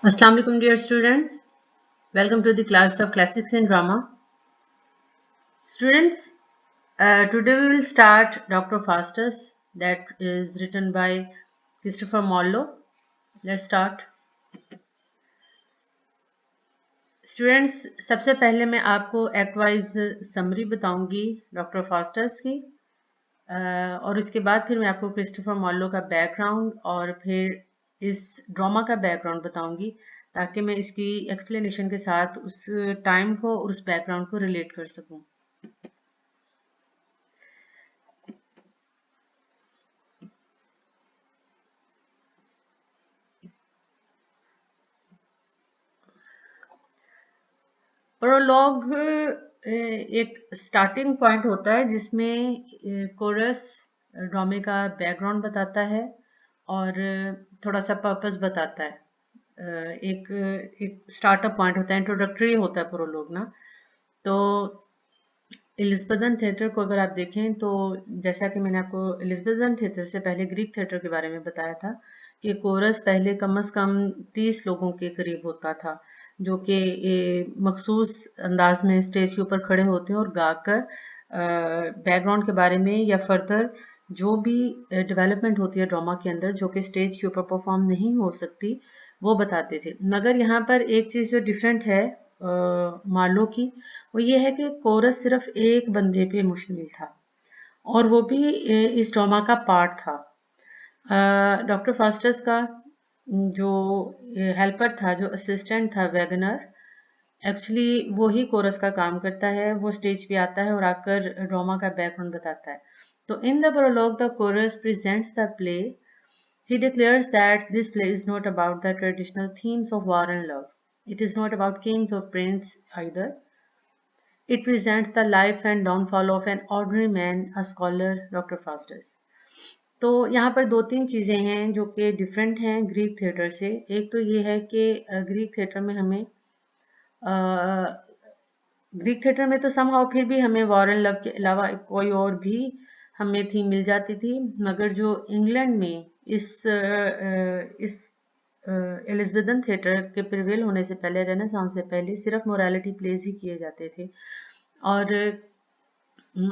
Assalamu alaikum dear students. Welcome to the class of Classics in Drama. Students, today we will start Dr. Faustus, that is written by Christopher Marlowe. Let's start. Students, सबसे पहले मैं आपको act wise summary बताऊंगी doctor Faustus की और उसके बाद फिर मैं आपको क्रिस्टोफर मार्लो का बैकग्राउंड और फिर इस ड्रामा का बैकग्राउंड बताऊंगी ताकि मैं इसकी एक्सप्लेनेशन के साथ उस टाइम को और उस बैकग्राउंड को रिलेट कर सकूं। प्रोलॉग एक स्टार्टिंग पॉइंट होता है जिसमें कोरस ड्रामे का बैकग्राउंड बताता है और थोड़ा सा पर्पस बताता है। एक एक स्टार्टअप पॉइंट होता है, इंट्रोडक्टरी होता है प्रोलॉग ना। तो एलिज़ाबेथन थिएटर को अगर आप देखें तो जैसा कि मैंने आपको एलिज़ाबेथन थिएटर से पहले ग्रीक थिएटर के बारे में बताया था कि कोरस पहले कम से कम 30 लोगों के करीब होता था जो कि मखसूस अंदाज में स्टेज के ऊपर खड़े होते हैं और गाकर बैकग्राउंड के बारे में या फर्दर जो भी डेवलपमेंट होती है ड्रामा के अंदर जो कि स्टेज के ऊपर परफॉर्म नहीं हो सकती वो बताते थे। मगर यहाँ पर एक चीज़ जो डिफरेंट है मार्लो की, वो ये है कि कोरस सिर्फ एक बंदे पे मुश्तमिल था और वो भी इस ड्रामा का पार्ट था। डॉक्टर फास्टस का जो हेल्पर था, जो असिस्टेंट था वैगनर, एक्चुअली वो ही कोरस का काम करता है। वो स्टेज पे आता है और आकर ड्रामा का बैकग्राउंड बताता है। तो in the prologue the chorus presents the play. He declares that this play is not about the traditional themes of war and love. It is not about kings or princes either. It presents the life and downfall of an ordinary man, a scholar, Dr. Faustus. तो यहाँ पर दो तीन चीज़ें हैं जो कि different हैं ग्रीक थिएटर से। एक तो ये है कि ग्रीक थिएटर में हमें ग्रीक थिएटर में तो समहाउ फिर भी हमें वॉर एंड लव के अलावा कोई और भी हमें थीम मिल जाती थी, मगर जो इंग्लैंड में इस एलिज़ाबेथन थिएटर के प्रिवेल होने से पहले, रेनेसांस से पहले, सिर्फ मोरालिटी प्लेज ही किए जाते थे। और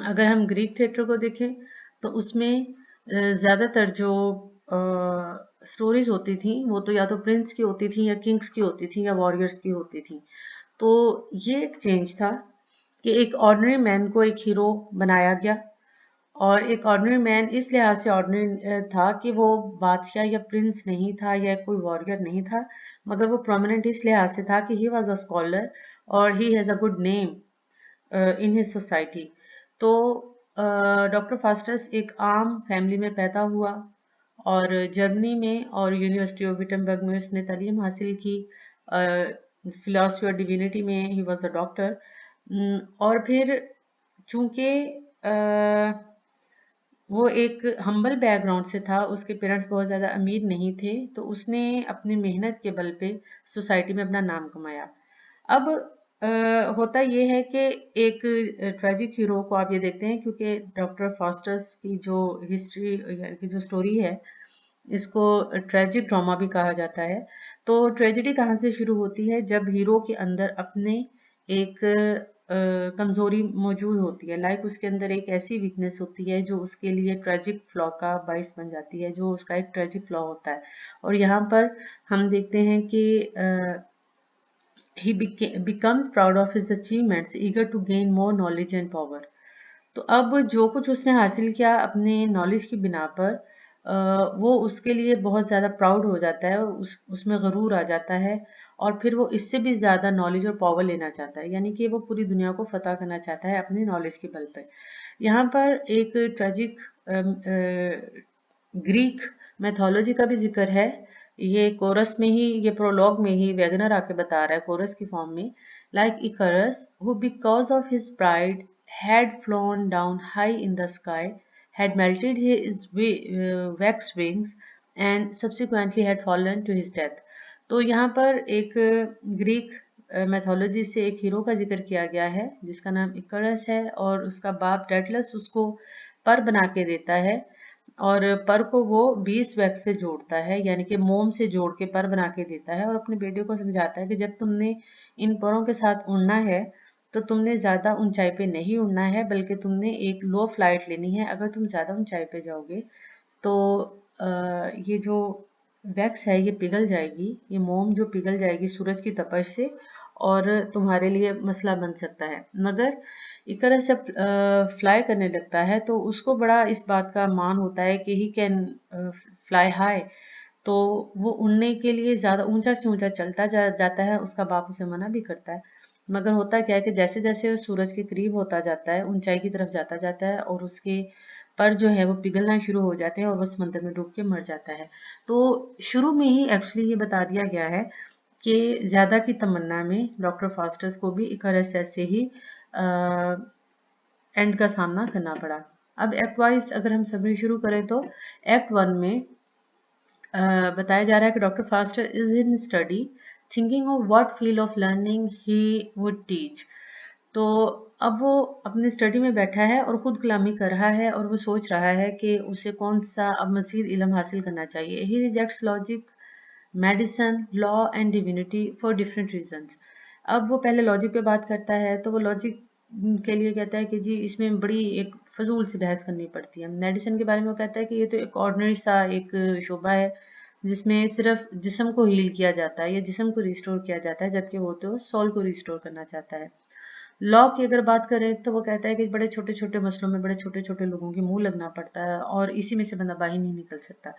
अगर हम ग्रीक थिएटर को देखें तो उसमें ज़्यादातर जो स्टोरीज होती थी वो तो या तो प्रिंस की होती थी या किंग्स की होती थी या वॉरियर्स की होती थी। तो ये एक चेंज था कि एक ऑर्डिनरी मैन को एक हीरो बनाया गया और एक ऑर्डिनरी मैन इस लिहाज से ऑर्डिनरी था कि वो बादशाह या प्रिंस नहीं था या कोई वॉरियर नहीं था, मगर वो प्रोमिनेंट इस लिहाज से था कि ही वॉज अ स्कॉलर और he has a good name in his society. तो डॉक्टर फास्टस एक आम फैमिली में पैदा हुआ और जर्मनी में और यूनिवर्सिटी ऑफ विटनबर्ग में उसने तालीम हासिल की। फिलॉसफी और डिविनिटी में ही वॉज अ डॉक्टर। और फिर चूंकि वो एक हम्बल बैकग्राउंड से था, उसके पेरेंट्स बहुत ज़्यादा अमीर नहीं थे, तो उसने अपनी मेहनत के बल पे सोसाइटी में अपना नाम कमाया। अब होता ये है कि एक ट्रेजिक हीरो को आप ये देखते हैं क्योंकि डॉक्टर फास्टस की जो हिस्ट्री यानी कि जो स्टोरी है इसको ट्रेजिक ड्रामा भी कहा जाता है। तो ट्रेजेडी कहाँ से शुरू होती है? जब हीरो के अंदर अपने एक कमजोरी मौजूद होती है, लाइक उसके अंदर एक ऐसी वीकनेस होती है जो उसके लिए ट्रेजिक फ्लॉ का बाइस बन जाती है, जो उसका एक ट्रेजिक फ्लॉ होता है। और यहाँ पर हम देखते हैं कि he becomes proud of his achievements, eager to gain more knowledge and power. तो अब जो कुछ उसने हासिल किया अपने नॉलेज की बिना पर वो उसके लिए बहुत ज़्यादा प्राउड हो जाता है, उसमें गरूर आ जाता है और फिर वो इससे भी ज़्यादा नॉलेज और पावर लेना चाहता है, यानी कि वो पूरी दुनिया को फतह करना चाहता है अपनी नॉलेज के बल पर। यहाँ पर एक ट्रेजिक ग्रीक मैथोलॉजी का भी जिक्र है। ये कोरस में ही, ये प्रोलॉग में ही वैगनर आके बता रहा है कोरस की फॉर्म में, like Icarus who because of his pride had flown down high in the sky, had melted his wax wings and subsequently had fallen to his death. तो यहाँ पर एक ग्रीक मैथोलॉजी से एक हीरो का जिक्र किया गया है जिसका नाम इकरस है और उसका बाप डेडलस उसको पर बना के देता है और पर को वो 20 वैक्स से जोड़ता है, यानी कि मोम से जोड़ के पर बना के देता है और अपने बेटे को समझाता है कि जब तुमने इन परों के साथ उड़ना है तो तुमने ज़्यादा ऊंचाई पे नहीं उड़ना है, बल्कि तुमने एक लो फ्लाइट लेनी है। अगर तुम ज़्यादा ऊंचाई पे जाओगे तो ये जो वैक्स है ये पिघल जाएगी, ये मोम जो पिघल जाएगी सूरज की तपश से, और तुम्हारे लिए मसला बन सकता है। मगर इकरस जब फ्लाई करने लगता है तो उसको बड़ा इस बात का मान होता है कि ही कैन फ्लाई हाई, तो वो उड़ने के लिए ज़्यादा ऊंचा से ऊंचा चलता जाता है। उसका बाप उसे मना भी करता है। मगर होता क्या है कि जैसे जैसे वो सूरज के करीब होता जाता है, ऊंचाई की तरफ जाता जाता है और उसके पर जो है वो पिघलना शुरू हो जाते हैं और वो समंदर में डूब के मर जाता है। तो शुरू में ही एक्चुअली ये बता दिया गया है कि ज़्यादा की तमन्ना में डॉक्टर फास्टर्स को भी इकरस से ही एंड का सामना करना पड़ा। अब एक्ट वाइज अगर हम समरी शुरू करें तो एक्ट वन में बताया जा रहा है कि doctor faster is in study thinking of what field of learning he would teach. तो अब वो अपनी स्टडी में बैठा है और खुद कलामी कर रहा है और वो सोच रहा है कि उसे कौन सा अब मजीद इल्म हासिल करना चाहिए। He rejects logic, medicine, law and divinity for different reasons. अब वो पहले लॉजिक पे बात करता है तो वो लॉजिक के लिए कहता है कि जी इसमें बड़ी एक फजूल सी बहस करनी पड़ती है। मेडिसिन के बारे में वो कहता है कि ये तो एक ऑर्डिनरी सा एक शोबा है जिसमें सिर्फ जिस्म को हील किया जाता है या जिस्म को रिस्टोर किया जाता है, जबकि वो तो सोल को रिस्टोर करना चाहता है। लॉ की अगर बात करें तो वो कहता है कि बड़े छोटे छोटे मसलों में बड़े छोटे छोटे लोगों के मुंह लगना पड़ता है और इसी में से बंदा बाहर नहीं निकल सकता।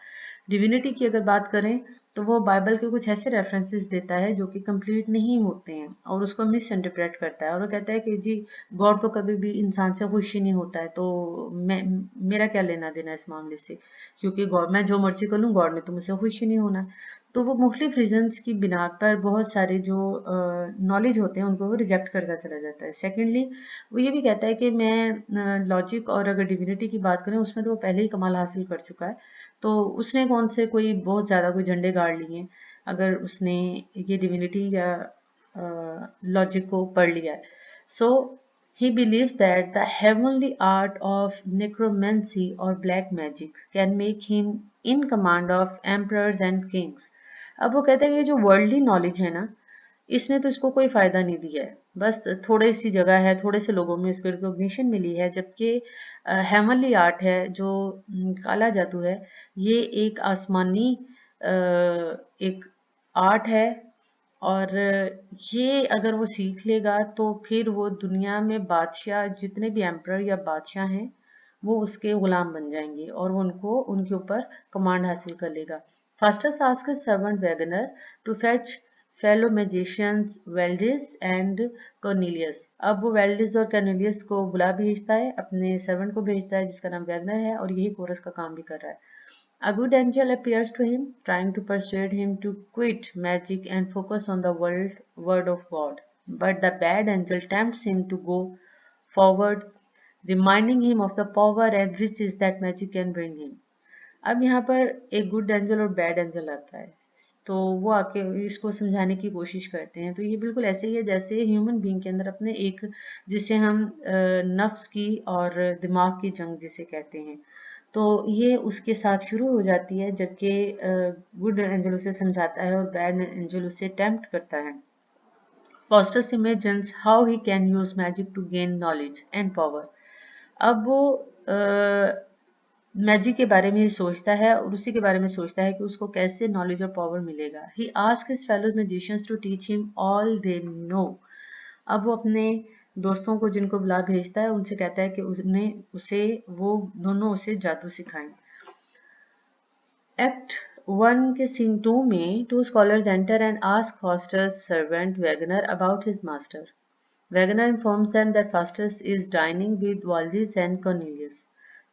डिविनिटी की अगर बात करें तो वो बाइबल के कुछ ऐसे रेफरेंसेस देता है जो कि कंप्लीट नहीं होते हैं और उसको मिस इंटरप्रेट करता है और वो कहता है कि जी गॉड तो कभी भी इंसान से खुश ही नहीं होता है, तो मैं मेरा क्या लेना देना इस मामले से, क्योंकि गॉड मैं जो मर्जी कर लूँ गॉड ने तो मुझसे खुश ही नहीं होना। तो वो मुख्तलिफ रीजंस की बिना पर बहुत सारे जो नॉलेज होते हैं उनको वो रिजेक्ट करता चला जाता है। सेकेंडली वो ये भी कहता है कि मैं लॉजिक और अगर डिविनिटी की बात करें उसमें तो वो पहले ही कमाल हासिल कर चुका है, तो उसने कौन से कोई बहुत ज़्यादा कोई झंडे गाड़ लिए हैं अगर उसने ये डिविनिटी या लॉजिक को पढ़ लिया है। सो he believes that the heavenly art of necromancy or black magic can make him in command of emperors and kings। अब वो कहते हैं कि ये जो वर्ल्डली नॉलेज है ना, इसने तो इसको कोई फायदा नहीं दिया है, बस थोड़ी सी जगह है, थोड़े से लोगों में इसको रिकॉग्निशन मिली है, जबकि हेमनली आर्ट है जो काला जादू है, ये एक आसमानी एक आर्ट है और ये अगर वो सीख लेगा तो फिर वो दुनिया में बादशाह जितने भी एम्परर या बादशाह हैं वो उसके गुलाम बन जाएंगे और वो उनको उनके ऊपर कमांड हासिल कर लेगा। Faustus asked his servant Wagner to fetch fellow magicians Valdes and Cornelius. अब वो वेल्डिस और कॉर्नेलियस को बुला भेजता है, अपने सर्वेंट को भेजता है जिसका नाम वैगनर है और यही कोरस का काम भी कर रहा है। A good angel appears to him, trying to persuade him to quit magic and focus on the word of God. But the bad angel tempts him to go forward, reminding him of the power and riches that magic can bring him. अब यहाँ पर एक good angel और bad angel आता है, तो वो आके इसको समझाने की कोशिश करते हैं। तो ये बिल्कुल ऐसे ही है जैसे ह्यूमन बीइंग के अंदर अपने एक, जिसे हम नफ्स की और दिमाग की जंग जिसे कहते हैं, तो ये उसके साथ शुरू हो जाती है, जबकि गुड एंजल उसे समझाता है और बैड एंजल उसे टेम्प्ट करता है। Faustus imagines how he can use magic to gain knowledge and power। अब वो मैजिक के बारे में ही सोचता है और उसी के बारे में सोचता है कि उसको कैसे नॉलेज और पावर मिलेगा। He ask his fellow magicians to teach him all they know. अब वो अपने दोस्तों को जिनको बुला भेजता है उनसे कहता है कि वो दोनों उसे जादू सिखाएं। एक्ट 1 के सीन 2 में two scholars enter and ask Faustus's servant Wagner about his master. Wegener informs them that Faustus is dining with Valdez and Cornelius.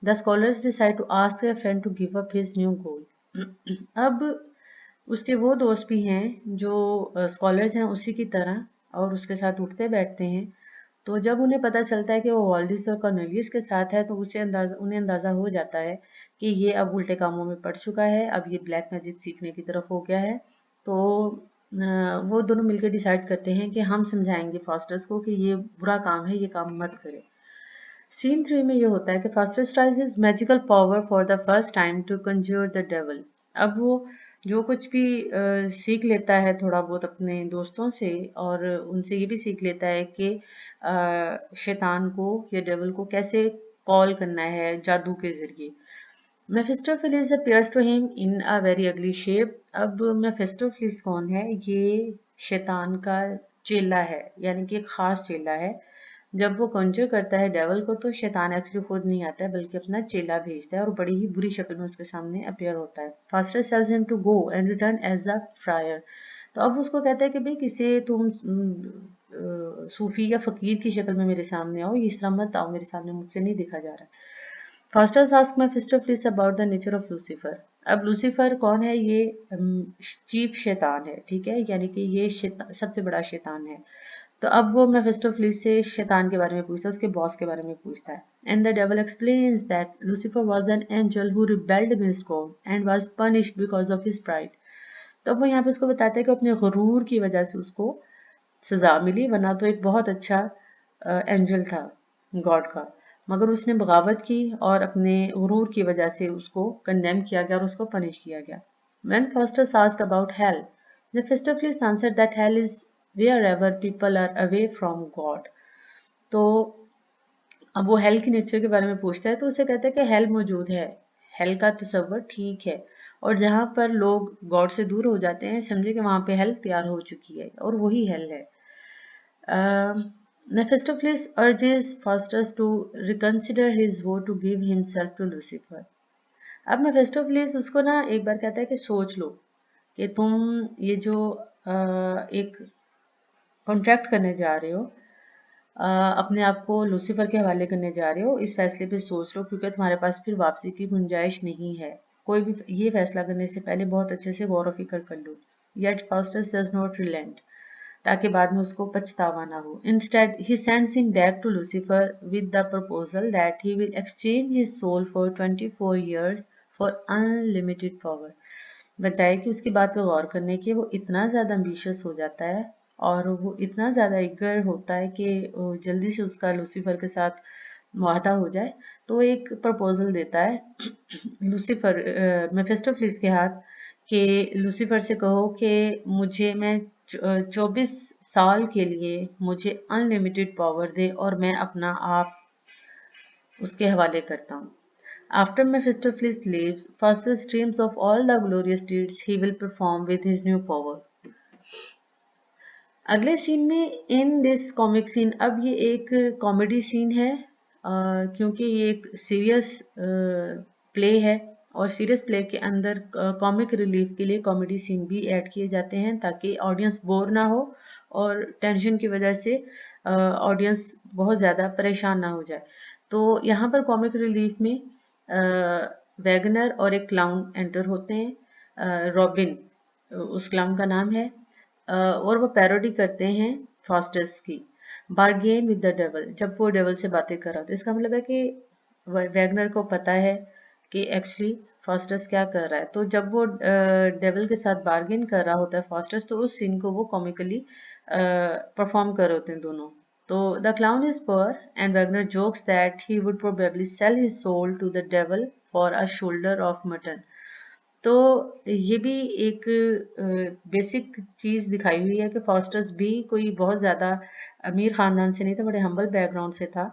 The scholars decide to ask their friend to give up his new goal। अब उसके वो दोस्त भी हैं जो scholars हैं उसी की तरह और उसके साथ उठते बैठते हैं। तो जब उन्हें पता चलता है कि वो वाल्डिस और कॉर्नेलियस के साथ है तो उन्हें अंदाज़ा हो जाता है कि ये अब उल्टे कामों में पड़ चुका है, अब ये ब्लैक मैजिक सीखने की तरफ हो गया है। तो वो दोनों मिलकर डिसाइड करते हैं कि हम समझाएंगे फास्टर्स को कि ये बुरा काम है, ये काम मत करे। सीन 3 में ये होता है कि Faustus tries his magical power for the first time to conjure the devil. अब वो जो कुछ भी सीख लेता है थोड़ा बहुत अपने दोस्तों से, और उनसे ये भी सीख लेता है कि शैतान को या डेविल को कैसे कॉल करना है जादू के जरिए। मेफिस्टोफेलिस appears to him in a very ugly shape। अब मेफिस्टोफेलिस कौन है? ये शैतान का चेला है, यानी कि एक खास चेला है। जब वो कंजर करता है डेवल को तो शैतान एक्चुअली खुद नहीं आता है बल्कि अपना चेला भेजता है और बड़ी ही बुरी शक्ल में उसके सामने अपीयर होता है। Faustus tells him to go and return as a friar. तो अब उसको कहता है कि भाई किसी तुम सूफी या फकीर की शक्ल में मेरे सामने आओ, इस तरह मत आओ मेरे सामने, मुझसे नहीं दिखा जा रहा है। Faustus ask Mephistopheles about the nature of Lucifer. अब लूसीफर कौन है? ये चीफ शैतान है, ठीक है, यानी कि ये सबसे बड़ा शैतान है। तो अब वो मेफिस्टोफेलिस से शैतान के बारे में पूछता है, उसके बॉस के बारे में पूछता है। And the devil explains that Lucifer was an angel who rebelled against God and was punished because of his pride. तो अब वो यहाँ पे उसको बताता है कि अपने गुरूर की वजह से उसको सजा मिली, वरना तो एक बहुत अच्छा एंजल था गॉड का, मगर उसने बगावत की और अपने गुरूर की वजह से उसको कंडेम किया गया और उसको पनिश किया गया। When Faustus asked about hell, Mephistopheles answered that hell is wherever people are away from God। तो अब वो हेल की नेचर के बारे में पूछता है तो उसे कहता है कि हेल मौजूद है, हेल का तस्वर ठीक है, और जहाँ पर लोग गॉड से दूर हो जाते हैं समझे कि वहाँ पे हेल तैयार हो चुकी है और वही हेल है। Mephistopheles urges Faustus to reconsider his vow to give himself to Lucifer। अब मेफिस्टोफेलिस उसको ना एक बार कहता है कि सोच लो कि तुम ये जो एक कॉन्ट्रैक्ट करने जा रहे हो, अपने आप को लूसीफर के हवाले करने जा रहे हो, इस फैसले पे सोच लो क्योंकि तुम्हारे पास फिर वापसी की गुंजाइश नहीं है। कोई भी ये फैसला करने से पहले बहुत अच्छे से गौर व फिक्र कर लो। Yet Faustus does not relent, ताकि बाद में उसको पछतावा ना हो। Instead, he sends him back to Lucifer with the proposal that he will exchange his soul for 24 years for unlimited power। बताया कि उसकी बात पे गौर करने के वो इतना ज़्यादा एम्बिशियस हो जाता है और वो इतना ज़्यादा ईगर होता है कि जल्दी से उसका लूसीफर के साथ मुआहदा हो जाए। तो वो एक प्रपोजल देता है लूसीफर मेफिस्टोफेलिस के हाथ कि लूसीफर से कहो कि मुझे मैं 24 साल के लिए मुझे अनलिमिटेड पावर दे और मैं अपना आप उसके हवाले करता हूँ। After Mephistopheles leaves, Faustus dreams of all the glorious deeds he will perform with his new power। अगले सीन में इन दिस कॉमिक सीन, अब ये एक कॉमेडी सीन है क्योंकि ये एक सीरियस प्ले है और सीरियस प्ले के अंदर कॉमिक रिलीफ के लिए कॉमेडी सीन भी ऐड किए जाते हैं ताकि ऑडियंस बोर ना हो और टेंशन की वजह से ऑडियंस बहुत ज़्यादा परेशान ना हो जाए। तो यहाँ पर कॉमिक रिलीफ में वैगनर और एक क्लाउन एंटर होते हैं, रॉबिन उस क्लाउन का नाम है, और वो पैरोडी करते हैं फास्टस की, बार्गेन विद द डेवल। जब वो डेवल से बातें कर रहा था, इसका मतलब है कि वैगनर को पता है कि एक्चुअली फास्टस क्या कर रहा है। तो जब वो डेवल के साथ बार्गेन कर रहा होता है फास्टस, तो उस सीन को वो कॉमिकली परफॉर्म कर रहे होते हैं दोनों। तो the clown is poor and Wagner jokes that he would probably sell his soul to the devil for a shoulder of mutton. तो ये भी एक बेसिक चीज़ दिखाई हुई है कि फास्टस भी कोई बहुत ज़्यादा अमीर ख़ानदान से नहीं था, बड़े हम्बल बैकग्राउंड से था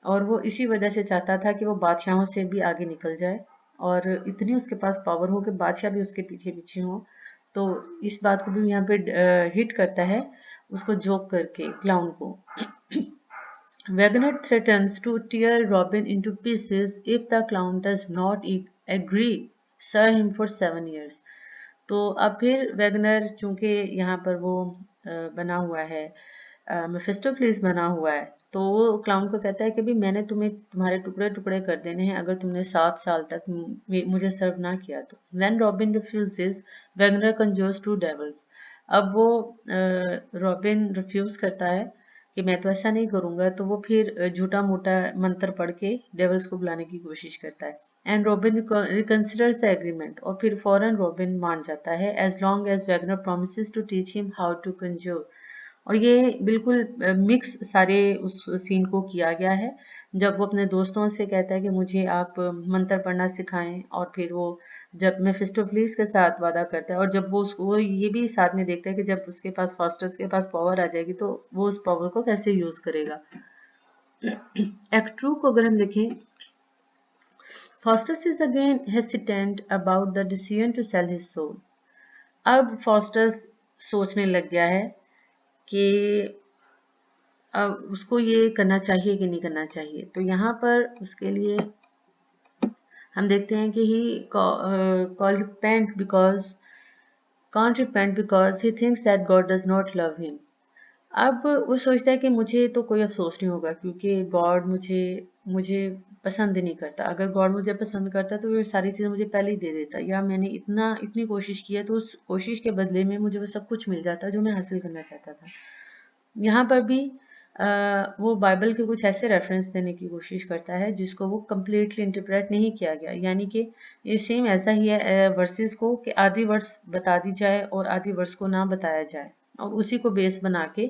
और वो इसी वजह से चाहता था कि वो बादशाहों से भी आगे निकल जाए और इतनी उसके पास पावर हो कि बादशाह भी उसके पीछे पीछे हों। तो इस बात को भी यहाँ पे हिट करता है उसको जोक करके क्लाउन को। Wagner threatens to tear Robin into pieces if the clown does not agree serve him for 7 years। तो अब फिर वैगनर चूंकि यहाँ पर वो बना हुआ है, मेफिस्टोफेलिस बना हुआ है, तो वो क्लाउन को कहता है कि भी मैंने तुम्हें तुम्हारे टुकड़े टुकड़े कर देने हैं अगर तुमने 7 साल तक मुझे सर्व ना किया तो। When Robin refuses, Wagner conjures two devils। अब वो रॉबिन रिफ्यूज करता है कि मैं तो ऐसा नहीं करूंगा, तो वो फिर झूठा मूठा मंत्र पढ़ के डेवल्स को बुलाने की कोशिश करता है। And Robin reconsiders the agreement और फिर फौरन रॉबिन मान जाता है as long as Wagner promises to teach him how to conjure. और ये बिल्कुल मिक्स सारे उस सीन को किया गया है जब वो अपने दोस्तों से कहता है कि मुझे आप मंत्र पढ़ना सिखाएं, और फिर वो जब मेफिस्टोफेलिस के साथ वादा करता है, और जब वो ये भी साथ में देखता है कि जब उसके पास फास्टस के पास पावर आ जाएगी तो वो उस पावर को कैसे यूज करेगा। एक्ट 2 को अगर हम देखें, Faustus is again hesitant about the decision to sell his soul. अब फास्टस सोचने लग गया है कि अब उसको ये करना चाहिए कि नहीं करना चाहिए। तो यहाँ पर उसके लिए हम देखते हैं कि he call repent because can't repent because he thinks that God does not love him। अब वो सोचता है कि मुझे तो कोई अफसोस नहीं होगा क्योंकि गॉड मुझे मुझे पसंद नहीं करता। अगर गॉड मुझे पसंद करता तो ये सारी चीज़ें मुझे पहले ही दे देता, या मैंने इतनी कोशिश की है तो उस कोशिश के बदले में मुझे वो सब कुछ मिल जाता जो मैं हासिल करना चाहता था। यहाँ पर भी वो बाइबल के कुछ ऐसे रेफरेंस देने की कोशिश करता है जिसको वो कम्प्लीटली इंटरप्रेट नहीं किया गया, यानी कि ये सेम ऐसा ही है वर्सेस को कि आधी वर्स बता दी जाए और आधी वर्स को ना बताया जाए, और उसी को बेस बना के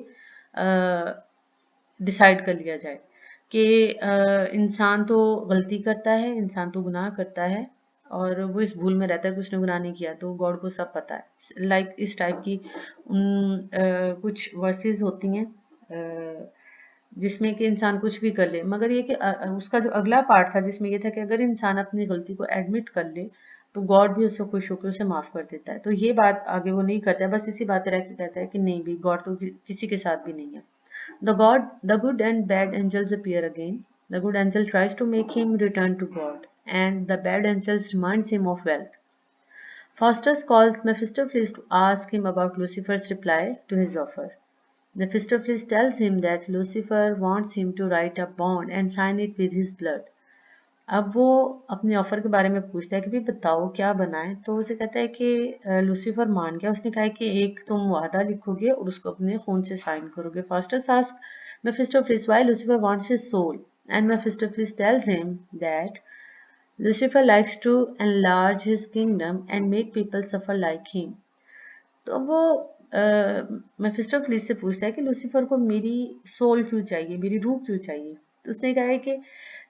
डिसाइड कर लिया जाए कि इंसान तो गलती करता है, इंसान तो गुनाह करता है, और वो इस भूल में रहता है कि उसने गुनाह नहीं किया, तो गॉड को सब पता है। लाइक इस टाइप की कुछ वर्सेस होती हैं जिसमें कि इंसान कुछ भी कर ले, मगर ये कि उसका जो अगला पार्ट था जिसमें ये था कि अगर इंसान अपनी गलती को एडमिट कर ले तो गॉड भी उसको खुश होकर उसे माफ कर देता है। तो ये बात आगे वो नहीं करता है, बस इसी बात रहता है कि नहीं भी गॉड तो किसी के साथ भी नहीं है। The good and bad angels appear again. The good angel tries to make him return to God, and the bad angel reminds him of wealth. Faustus calls Mephistopheles to ask him about Lucifer's reply to his offer. Mephistopheles tells him that Lucifer wants him to write a bond and sign it with his blood. अब वो अपने offer के बारे में पूछता है कि भाई बताओ क्या बनाए, तो उसे कहता है कि लूसीफर मान गया। उसने कहा कि एक तुम वादा लिखोगे और उसको अपने खून से साइन करोगे। Faustus asks Mephistopheles why Lucifer wants his soul, and Mephistopheles tells him that Lucifer likes to enlarge his kingdom and make people suffer like him. तो वो मेफिस्टोफेलिस से पूछता है कि लूसीफर को मेरी सोल क्यों चाहिए, मेरी रूह क्यों चाहिए। तो उसने कहा है कि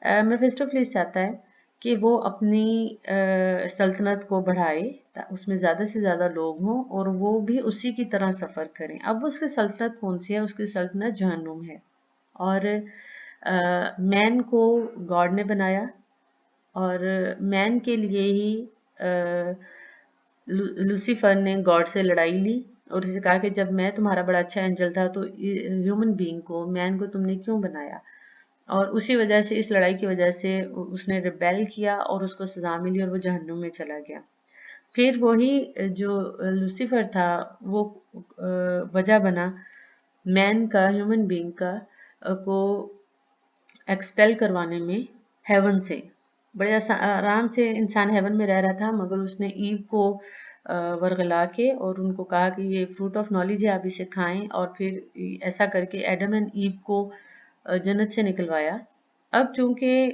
मेफिस्टोफेलिस चाहता है कि वो अपनी सल्तनत को बढ़ाए, उसमें ज़्यादा से ज़्यादा लोग हों और वो भी उसी की तरह सफ़र करें। अब उसकी सल्तनत कौन सी है? उसकी सल्तनत जहन्नुम है, और मैन को गॉड ने बनाया, और मैन के लिए ही लूसीफर ने गॉड से लड़ाई ली और उसे कहा कि जब मैं तुम्हारा बड़ा अच्छा एंजल था तो ह्यूमन बीइंग को, मैन को तुमने क्यों बनाया। और उसी वजह से, इस लड़ाई की वजह से उसने रिबेल किया और उसको सजा मिली और वो जहन्नुम में चला गया। फिर वही जो लूसीफर था वो वजह बना मैन का, ह्यूमन बीइंग का को एक्सपेल करवाने में हेवन से। बड़े आराम से इंसान हेवन में रह रहा था, मगर उसने ईव को वरगला के और उनको कहा कि ये फ्रूट ऑफ नॉलेज है, आप इसे खाएं, और फिर ऐसा करके एडम एंड ईव को जन्नत से निकलवाया। अब चूंकि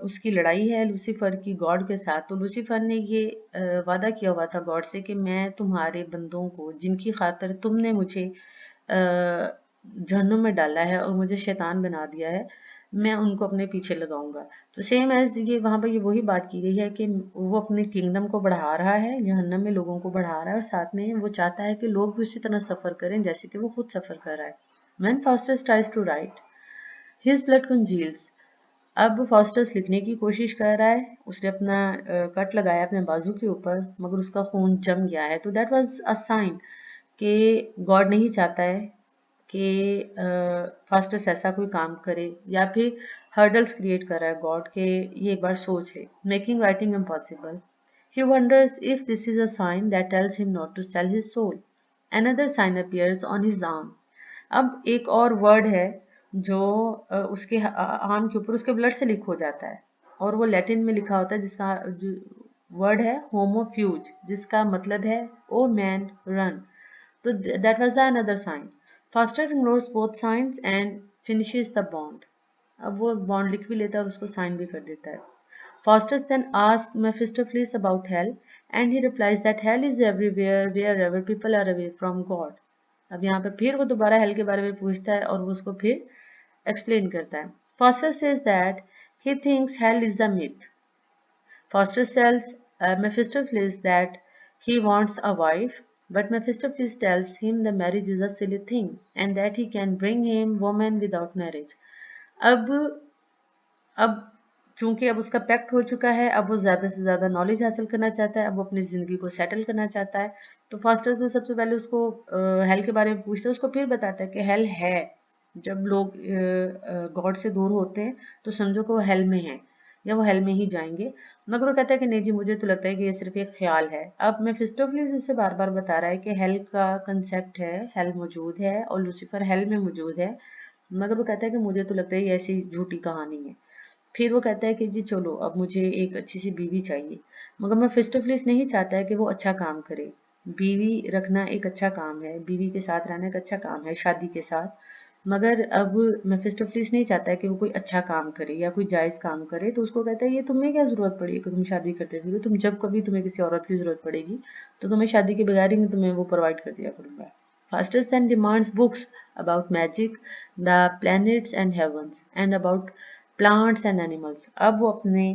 उसकी लड़ाई है लूसीफर की गॉड के साथ, तो लूसीफर ने ये वादा किया हुआ था गॉड से कि मैं तुम्हारे बंदों को, जिनकी खातिर तुमने मुझे जहन्नुम में डाला है और मुझे शैतान बना दिया है, मैं उनको अपने पीछे लगाऊंगा। तो सेम एज ये वहाँ पर ये वही बात की गई है कि वो अपने किंगडम को बढ़ा रहा है, जहन्नम में लोगों को बढ़ा रहा है, और साथ में वो चाहता है कि लोग भी उसी तरह सफ़र करें जैसे कि वो खुद सफ़र कर रहा है। When Faustus tries to write, his blood congeals। अब फास्टस लिखने की कोशिश कर रहा है, उसने अपना कट लगाया अपने बाजू के ऊपर, मगर उसका खून जम गया है। तो दैट वाज अ साइन कि गॉड नहीं चाहता है कि फास्टस ऐसा कोई काम करे, या फिर हर्डल्स क्रिएट कर रहा है गॉड के ये एक बार सोच ले, making writing impossible. He wonders if this is a sign that tells him not to sell his soul. Another sign appears on his arm. अब एक और वर्ड है जो उसके आर्म के ऊपर उसके ब्लड से लिख हो जाता है, और वो लैटिन में लिखा होता है, जिसका जो वर्ड है होमोफ्यूज, जिसका मतलब है ओ मैन रन। तो that was another sign. Faustus ignores both signs and finishes the bond. अब वो बॉन्ड लिख भी लेता है और उसको साइन भी कर देता है। Faustus then asks Mephistopheles about hell, and he replies that hell is everywhere, wherever people are away from God। अब यहाँ पे फिर वो दोबारा हेल के बारे में पूछता है और वो उसको फिर एक्सप्लेन करता है। Foster says that he thinks hell is a myth. Foster tells Mephistopheles that he wants a wife, but Mephistopheles tells him the marriage is a silly thing and that he can bring him woman without marriage. अब अब चूंकि अब उसका pact हो चुका है, अब वो ज़्यादा से ज़्यादा नॉलेज हासिल करना चाहता है, अब वो अपनी ज़िंदगी को सेटल करना चाहता है। तो फास्टर से सबसे पहले उसको हेल के बारे में पूछता है, उसको फिर बताता है कि हेल है। जब लोग गॉड से दूर होते हैं तो समझो कि वो हेल में हैं या वो हेल में ही जाएंगे। मगर वो कहता है कि नहीं जी, मुझे तो लगता है कि ये सिर्फ एक ख्याल है। अब मेफिस्टोफेलिस इसे बार बार बता रहा है कि हेल का कंसेप्ट है, हेल मौजूद है और लूसीफर हेल में मौजूद है। मगर वो कहता है कि मुझे तो लगता है ये ऐसी झूठी कहानी है। फिर वो कहता है कि जी चलो, अब मुझे एक अच्छी सी बीवी चाहिए। मगर मेफिस्टोफेलिस नहीं चाहता है कि वो अच्छा काम करे। बीवी रखना एक अच्छा काम है, बीवी के साथ रहना एक अच्छा काम है शादी के साथ। मगर अब मेफिस्टोफेलिस नहीं चाहता है कि वो कोई अच्छा काम करे या कोई जायज़ काम करे। तो उसको कहता है ये तुम्हें क्या ज़रूरत पड़ी कि तुम शादी करते फिरो, तुम जब कभी तुम्हें किसी औरत की ज़रूरत पड़ेगी तो तुम्हें शादी के बगैर ही मैं तुम्हें वो प्रोवाइड कर दिया करूँगा। Fastest then demands books about magic, the planets and heavens, and about plants and animals. अब वो अपने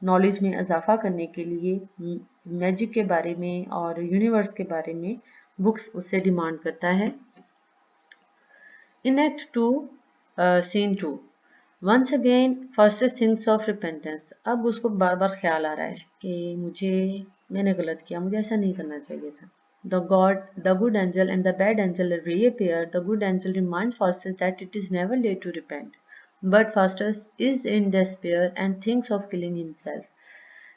नॉलेज में इजाफा करने के लिए मैजिक के बारे में और यूनिवर्स के बारे में बुक्स उससे डिमांड करता है। In Act 2, Scene 2, once again Faustus thinks of repentance. अब उसको बार बार ख्याल आ रहा है कि मैंने गलत किया, मुझे ऐसा नहीं करना चाहिए था। The good angel and the bad angel reappear. The good angel reminds Faustus that it is never late to repent. But Faustus is in despair and thinks of killing himself.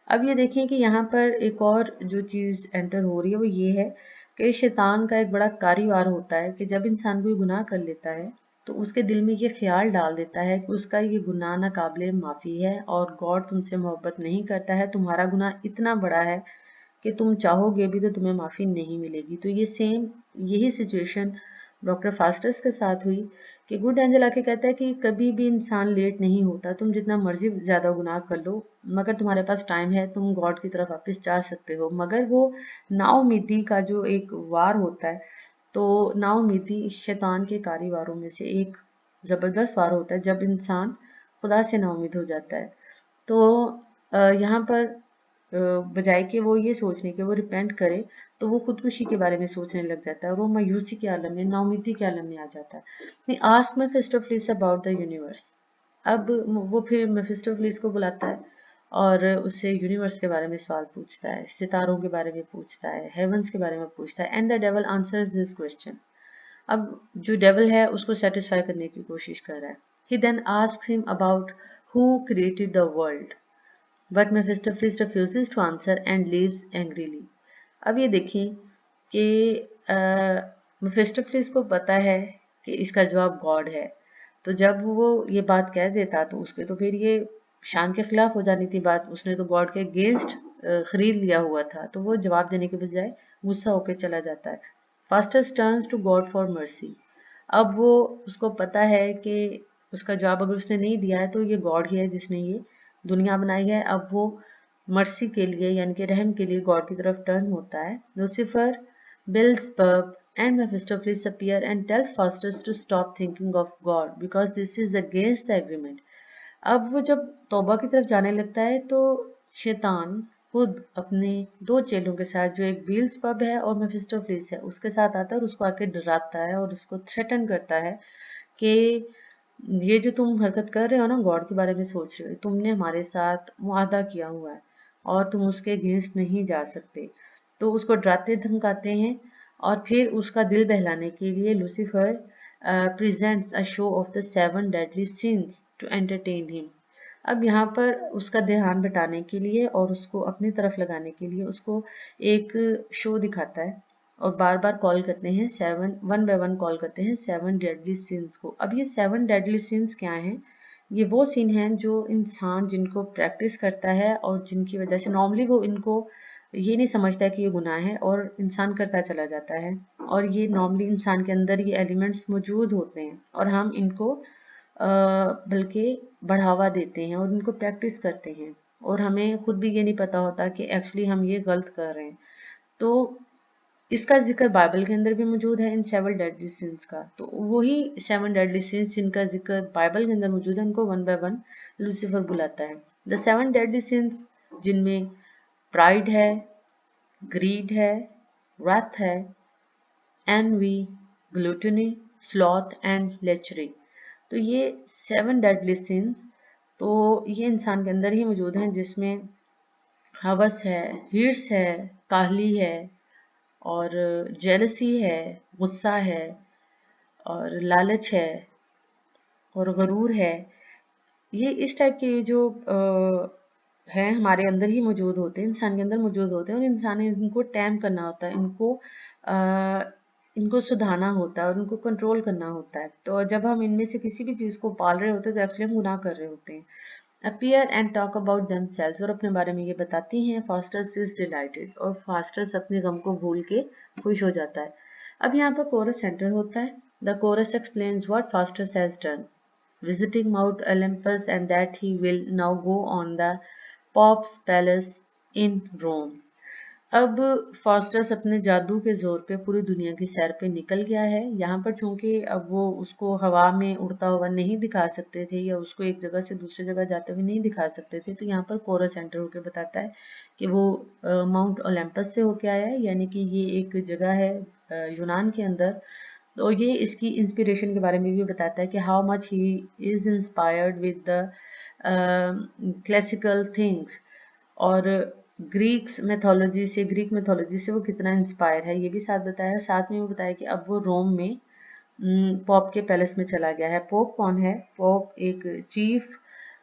अब ये देखें कि यहाँ पर एक और जो चीज़ एंटर हो रही है वो ये है कि शैतान का एक बड़ा कारीवार होता है कि जब इंसान कोई गुनाह कर लेता है तो उसके दिल में ये ख्याल डाल देता है कि उसका ये गुनाह नाकाबिले माफ़ी है और गॉड तुमसे मोहब्बत नहीं करता है, तुम्हारा गुनाह इतना बड़ा है कि तुम चाहोगे भी तो तुम्हें माफ़ी नहीं मिलेगी। तो ये सेम यही सिचुएशन डॉक्टर फास्टस के साथ हुई कि गुड एंजल आके कहता है कि कभी भी इंसान लेट नहीं होता, तुम जितना मर्जी ज़्यादा गुनाह कर लो मगर तुम्हारे पास टाइम है, तुम गॉड की तरफ वापस जा सकते हो। मगर वो नाउमीदी का जो एक वार होता है, तो नाउमीदी शैतान के कारीवारों में से एक ज़बरदस्त वार होता है जब इंसान खुदा से नाउमीद हो जाता है। तो यहाँ पर बजाय कि वो ये सोचने के वो रिपेंट करे तो वो खुदकुशी के बारे में सोचने लग जाता है और वो मायूसी के आलम में, नाउमीदी के आलम में आ जाता है। Ask Mephistopheles about the universe. अब वो फिर मेफिस्टोफेलिस को बुलाता है और उससे यूनिवर्स के बारे में सवाल पूछता है, सितारों के बारे में पूछता है, हेवंस के बारे में पूछता है। And the devil answers this question. अब जो डेविल है उसको सेटिस्फाई करने की कोशिश कर रहा है। He then asks him about who created the world, but Mephistopheles refuses to answer and leaves angrily. अब ये देखें कि मेफिस्टोफेलिस को पता है कि इसका जवाब गॉड है। तो जब वो ये बात कह देता तो उसके तो फिर ये शान के खिलाफ हो जानी थी बात, उसने तो गॉड के अगेंस्ट खरीद लिया हुआ था। तो वो जवाब देने के बजाय गुस्सा होकर चला जाता है। Faustus turns to God for mercy. अब वो उसको पता है कि उसका जवाब अगर उसने नहीं दिया है तो ये गॉड ही है जिसने ये दुनिया बनाई है। अब वो मर्सी के लिए यानी कि रहम के लिए गॉड की तरफ टर्न होता है। Lucifer, Beelzebub and Mephistopheles appear and tells Faustus to stop thinking of God because this is against the agreement. अब वो जब तौबा की तरफ जाने लगता है तो शैतान खुद अपने दो चेलों के साथ, जो एक बेल्ज़ेबub है और मेफिस्टोफेलिस है, उसके साथ आता है और उसको आके डराता है और उसको थ्रेटन करता है कि ये जो तुम हरकत कर रहे हो ना, गॉड के बारे में सोच रहे हो, तुमने हमारे साथ मुआहदा किया हुआ है और तुम उसके अगेंस्ट नहीं जा सकते। तो उसको डराते धमकाते हैं और फिर उसका दिल बहलाने के लिए Lucifer presents a show off the 7 deadly since to entertain him. अब यहाँ पर उसका ध्यान बटाने के लिए और उसको अपनी तरफ लगाने के लिए उसको एक शो दिखाता है और बार बार कॉल करते हैं 7, 1 बाय 1 कॉल करते हैं 7 डेडली सिंस को। अब ये 7 डेडली सिंस क्या हैं? ये वो सिन हैं जो इंसान जिनको प्रैक्टिस करता है और जिनकी वजह से नॉर्मली वो इनको ये नहीं समझता है कि ये गुनाह है और इंसान करता चला जाता है। और ये नॉर्मली इंसान के अंदर ये एलिमेंट्स मौजूद होते हैं और हम इनको बल्कि बढ़ावा देते हैं और इनको प्रैक्टिस करते हैं और हमें खुद भी ये नहीं पता होता कि एक्चुअली हम ये गलत कर रहे हैं। तो इसका जिक्र बाइबल के अंदर भी मौजूद है इन 7 डेडली सिंस का। तो वही 7 डेडली सिंस जिनका जिक्र बाइबल के अंदर मौजूद है उनको वन बाय वन लूसीफर बुलाता है। द 7 डेडली सिंस जिनमें प्राइड है, ग्रीड है, wrath है, envy, gluttony, sloth and lechery। तो ये 7 डेडली सिंस तो ये इंसान के अंदर ही मौजूद हैं, जिसमें हवस है, हिर्स है, काहली है, और जेलसी है, गुस्सा है, और लालच है, और गरूर है। ये इस टाइप के जो हैं हमारे अंदर ही मौजूद होते हैं, इंसान के अंदर मौजूद होते हैं, और इंसान ने इनको टैम करना होता है, इनको सुधारना होता है और इनको कंट्रोल करना होता है। तो जब हम इनमें से किसी भी चीज़ को पाल रहे होते हैं तो एक्चुअली हम गुनाह कर रहे होते हैं। Appear and talk about themselves, और अपने बारे में ये बताती हैं। फास्टर्स इज डिलाइटेड, और फास्टर्स अपने गम को भूल के खुश हो जाता है। अब यहाँ पर कोरस सेंटर होता है। The coarse explains what fosters has done, visiting Mount Olympus, and that he will now go on the Pope's Palace in Rome। अब फास्टस अपने जादू के जोर पे पूरी दुनिया की सैर पे निकल गया है। यहाँ पर चूंकि अब वो उसको हवा में उड़ता हुआ नहीं दिखा सकते थे, या उसको एक जगह से दूसरी जगह जाते हुए नहीं दिखा सकते थे, तो यहाँ पर कोरस एंटर होकर बताता है कि वो माउंट ओलंपस से होके आया है, यानी कि ये एक जगह है यूनान के अंदर। तो ये इसकी इंस्पिरेशन के बारे में भी बताता है कि how much he is inspired with the classical things, और ग्रीक मैथोलॉजी से वो कितना इंस्पायर है, ये भी साथ बताया। साथ में वो बताया कि अब वो रोम में पॉप के पैलेस में चला गया है। पोप कौन है? पोप एक चीफ,